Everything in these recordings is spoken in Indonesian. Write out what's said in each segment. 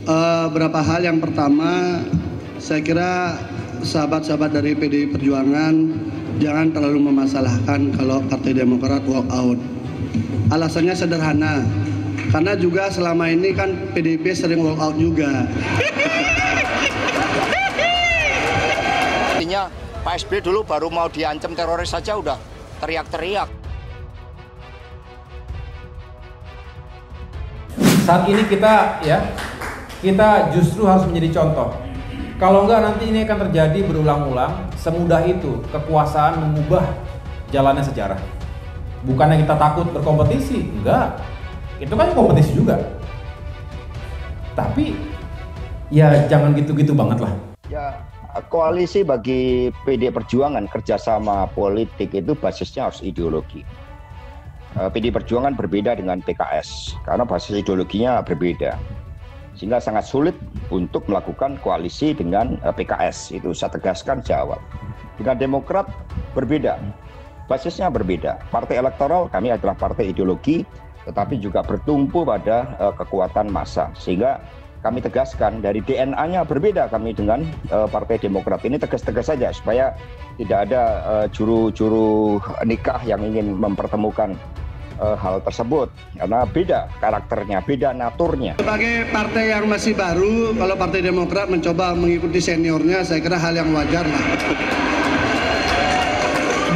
Beberapa hal. Yang pertama, saya kira sahabat-sahabat dari PDI Perjuangan jangan terlalu memasalahkan kalau Partai Demokrat walk out. Alasannya sederhana, karena juga selama ini kan PDIP sering walk out juga. Artinya Pak SBY dulu baru mau diancam teroris saja udah teriak-teriak. Saat ini kita justru harus menjadi contoh. Kalau enggak nanti ini akan terjadi berulang-ulang. Semudah itu kekuasaan mengubah jalannya sejarah. Bukannya kita takut berkompetisi, enggak. Itu kan kompetisi juga. Tapi ya jangan gitu-gitu banget lah. Ya, koalisi bagi PD Perjuangan, kerjasama politik itu basisnya harus ideologi. PD Perjuangan berbeda dengan PKS karena basis ideologinya berbeda, sehingga sangat sulit untuk melakukan koalisi dengan PKS. Itu saya tegaskan jawab. Dengan Demokrat berbeda, basisnya berbeda. Partai elektoral kami adalah partai ideologi, tetapi juga bertumpu pada kekuatan massa, sehingga kami tegaskan dari DNA-nya berbeda kami dengan Partai Demokrat. Ini tegas-tegas saja supaya tidak ada juru nikah yang ingin mempertemukan hal tersebut, karena beda karakternya, beda naturnya. Sebagai partai yang masih baru, kalau Partai Demokrat mencoba mengikuti seniornya, saya kira hal yang wajar lah.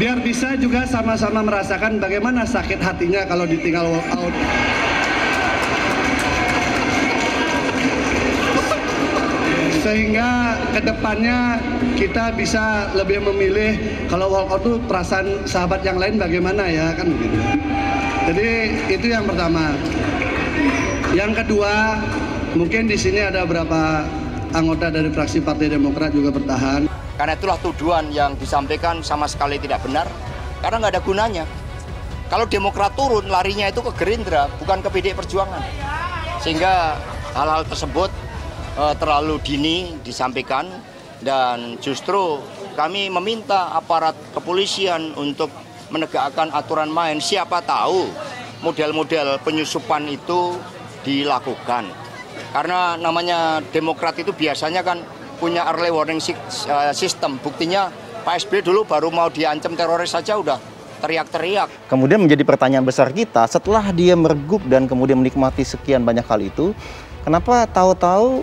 Biar bisa juga sama-sama merasakan bagaimana sakit hatinya kalau ditinggal walk out. Sehingga kedepannya kita bisa lebih memilih kalau walk out tuh perasaan sahabat yang lain bagaimana ya, kan begitu. Jadi itu yang pertama. Yang kedua, mungkin di sini ada beberapa anggota dari fraksi Partai Demokrat juga bertahan. Karena itulah tuduhan yang disampaikan sama sekali tidak benar, karena nggak ada gunanya. Kalau Demokrat turun, larinya itu ke Gerindra, bukan ke PDI Perjuangan. Sehingga hal-hal tersebut terlalu dini disampaikan, dan justru kami meminta aparat kepolisian untuk menegakkan aturan main. Siapa tahu model-model penyusupan itu dilakukan. Karena namanya Demokrat itu biasanya kan punya early warning system. Buktinya Pak SBY dulu baru mau diancam teroris saja udah teriak-teriak. Kemudian menjadi pertanyaan besar kita, setelah dia meregup dan kemudian menikmati sekian banyak hal itu, kenapa tahu-tahu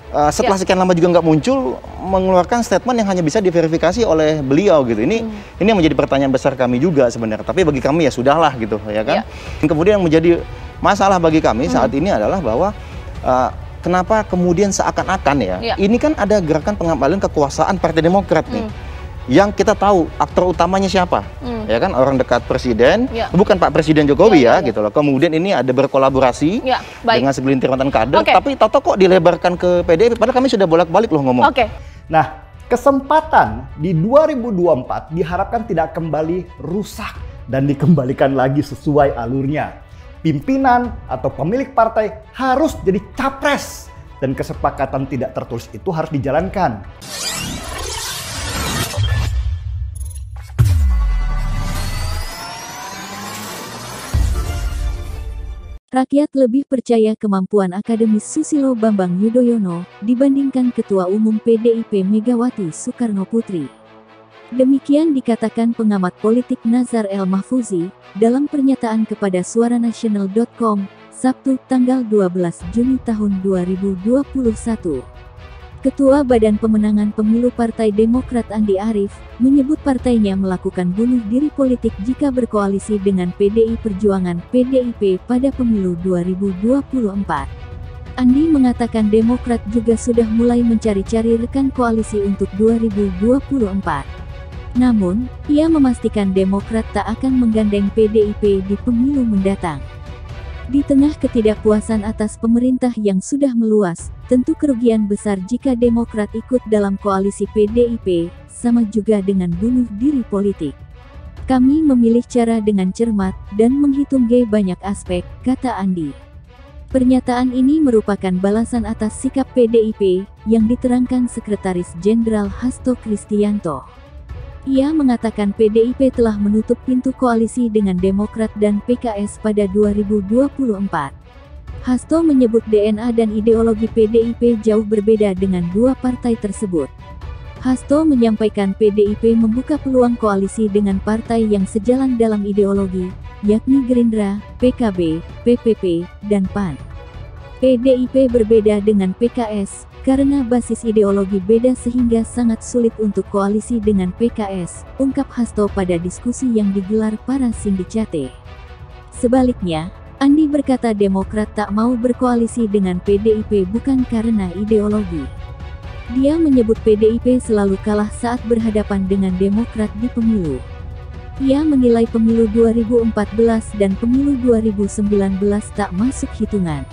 setelah sekian lama juga nggak muncul mengeluarkan statement yang hanya bisa diverifikasi oleh beliau gitu. Ini yang menjadi pertanyaan besar kami juga sebenarnya. Tapi bagi kami ya sudahlah gitu ya kan. Kemudian yang menjadi masalah bagi kami saat ini adalah bahwa kenapa kemudian seakan-akan ini kan ada gerakan pengembalian kekuasaan Partai Demokrat nih. Yang kita tahu aktor utamanya siapa, ya kan, orang dekat presiden, bukan Pak Presiden Jokowi gitu loh. Kemudian ini ada berkolaborasi dengan segelintir mantan kader, tapi tato kok dilebarkan ke PDIP, padahal kami sudah bolak-balik loh ngomong. Nah, kesempatan di 2024 diharapkan tidak kembali rusak dan dikembalikan lagi sesuai alurnya. Pimpinan atau pemilik partai harus jadi capres, dan kesepakatan tidak tertulis itu harus dijalankan. Rakyat lebih percaya kemampuan akademis Susilo Bambang Yudhoyono dibandingkan Ketua Umum PDIP Megawati Soekarnoputri. Demikian dikatakan pengamat politik Nazar El Mahfuzi dalam pernyataan kepada suaranasional.com, Sabtu tanggal 12 Juni tahun 2021. Ketua Badan Pemenangan Pemilu Partai Demokrat Andi Arief menyebut partainya melakukan bunuh diri politik jika berkoalisi dengan PDI Perjuangan (PDIP) pada pemilu 2024. Andi mengatakan Demokrat juga sudah mulai mencari-cari rekan koalisi untuk 2024. Namun, ia memastikan Demokrat tak akan menggandeng PDIP di pemilu mendatang. Di tengah ketidakpuasan atas pemerintah yang sudah meluas, tentu kerugian besar jika Demokrat ikut dalam koalisi PDIP, sama juga dengan bunuh diri politik. Kami memilih cara dengan cermat dan menghitung banyak aspek, kata Andi. Pernyataan ini merupakan balasan atas sikap PDIP yang diterangkan Sekretaris Jenderal Hasto Kristianto. Ia mengatakan PDIP telah menutup pintu koalisi dengan Demokrat dan PKS pada 2024. Hasto menyebut DNA dan ideologi PDIP jauh berbeda dengan dua partai tersebut. Hasto menyampaikan PDIP membuka peluang koalisi dengan partai yang sejalan dalam ideologi, yakni Gerindra, PKB, PPP, dan PAN. PDIP berbeda dengan PKS, karena basis ideologi beda sehingga sangat sulit untuk koalisi dengan PKS, ungkap Hasto pada diskusi yang digelar para sindikate. Sebaliknya, Andi berkata Demokrat tak mau berkoalisi dengan PDIP bukan karena ideologi. Dia menyebut PDIP selalu kalah saat berhadapan dengan Demokrat di pemilu. Ia menilai pemilu 2014 dan pemilu 2019 tak masuk hitungan.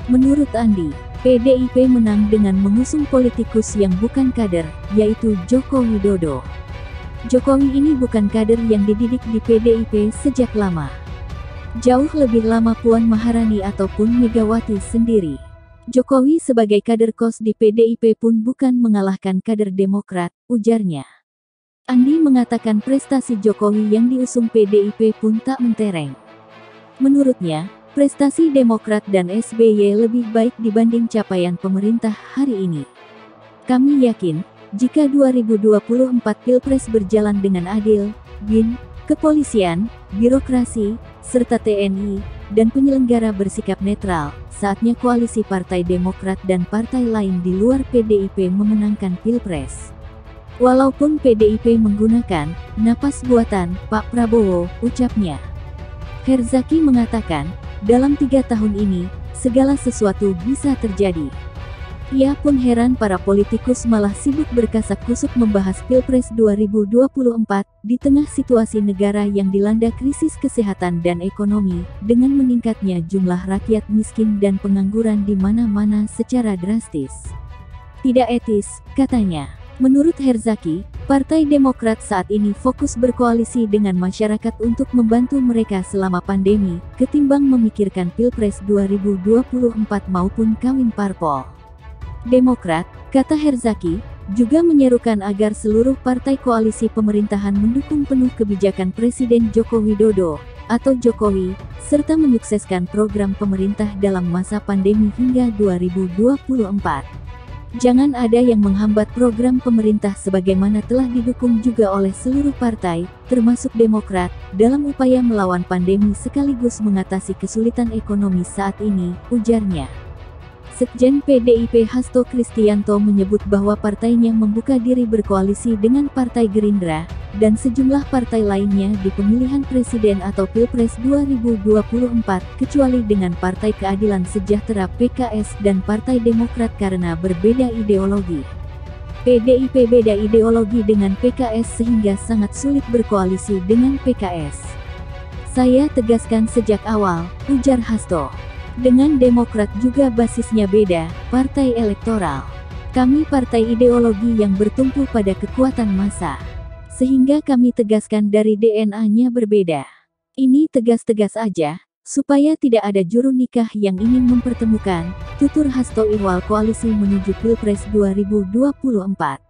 Menurut Andi, PDIP menang dengan mengusung politikus yang bukan kader, yaitu Joko Widodo. Jokowi ini bukan kader yang dididik di PDIP sejak lama. Jauh lebih lama Puan Maharani ataupun Megawati sendiri. Jokowi sebagai kader KOS di PDIP pun bukan mengalahkan kader Demokrat, ujarnya. Andi mengatakan prestasi Jokowi yang diusung PDIP pun tak mentereng. Menurutnya, prestasi Demokrat dan SBY lebih baik dibanding capaian pemerintah hari ini. Kami yakin, jika 2024 Pilpres berjalan dengan adil, BIN, kepolisian, birokrasi, serta TNI, dan penyelenggara bersikap netral, saatnya koalisi Partai Demokrat dan partai lain di luar PDIP memenangkan Pilpres. Walaupun PDIP menggunakan napas buatan Pak Prabowo, ucapnya. Herzaki mengatakan, dalam 3 tahun ini, segala sesuatu bisa terjadi. Ia pun heran para politikus malah sibuk berkasak-kusuk membahas Pilpres 2024 di tengah situasi negara yang dilanda krisis kesehatan dan ekonomi, dengan meningkatnya jumlah rakyat miskin dan pengangguran di mana-mana secara drastis. Tidak etis, katanya. Menurut Herzaki, Partai Demokrat saat ini fokus berkoalisi dengan masyarakat untuk membantu mereka selama pandemi, ketimbang memikirkan Pilpres 2024 maupun kawin parpol. Demokrat, kata Herzaki, juga menyerukan agar seluruh partai koalisi pemerintahan mendukung penuh kebijakan Presiden Joko Widodo, atau Jokowi, serta menyukseskan program pemerintah dalam masa pandemi hingga 2024. Jangan ada yang menghambat program pemerintah sebagaimana telah didukung juga oleh seluruh partai, termasuk Demokrat, dalam upaya melawan pandemi sekaligus mengatasi kesulitan ekonomi saat ini, ujarnya. Sekjen PDIP Hasto Kristianto menyebut bahwa partainya membuka diri berkoalisi dengan Partai Gerindra, dan sejumlah partai lainnya di pemilihan presiden atau Pilpres 2024, kecuali dengan Partai Keadilan Sejahtera PKS dan Partai Demokrat karena berbeda ideologi. PDIP beda ideologi dengan PKS sehingga sangat sulit berkoalisi dengan PKS. Saya tegaskan sejak awal, ujar Hasto. Dengan Demokrat juga basisnya beda, partai elektoral. Kami partai ideologi yang bertumpu pada kekuatan massa. Sehingga kami tegaskan dari DNA-nya berbeda. Ini tegas-tegas aja, supaya tidak ada juru nikah yang ingin mempertemukan, tutur Hasto ihwal koalisi menuju Pilpres 2024.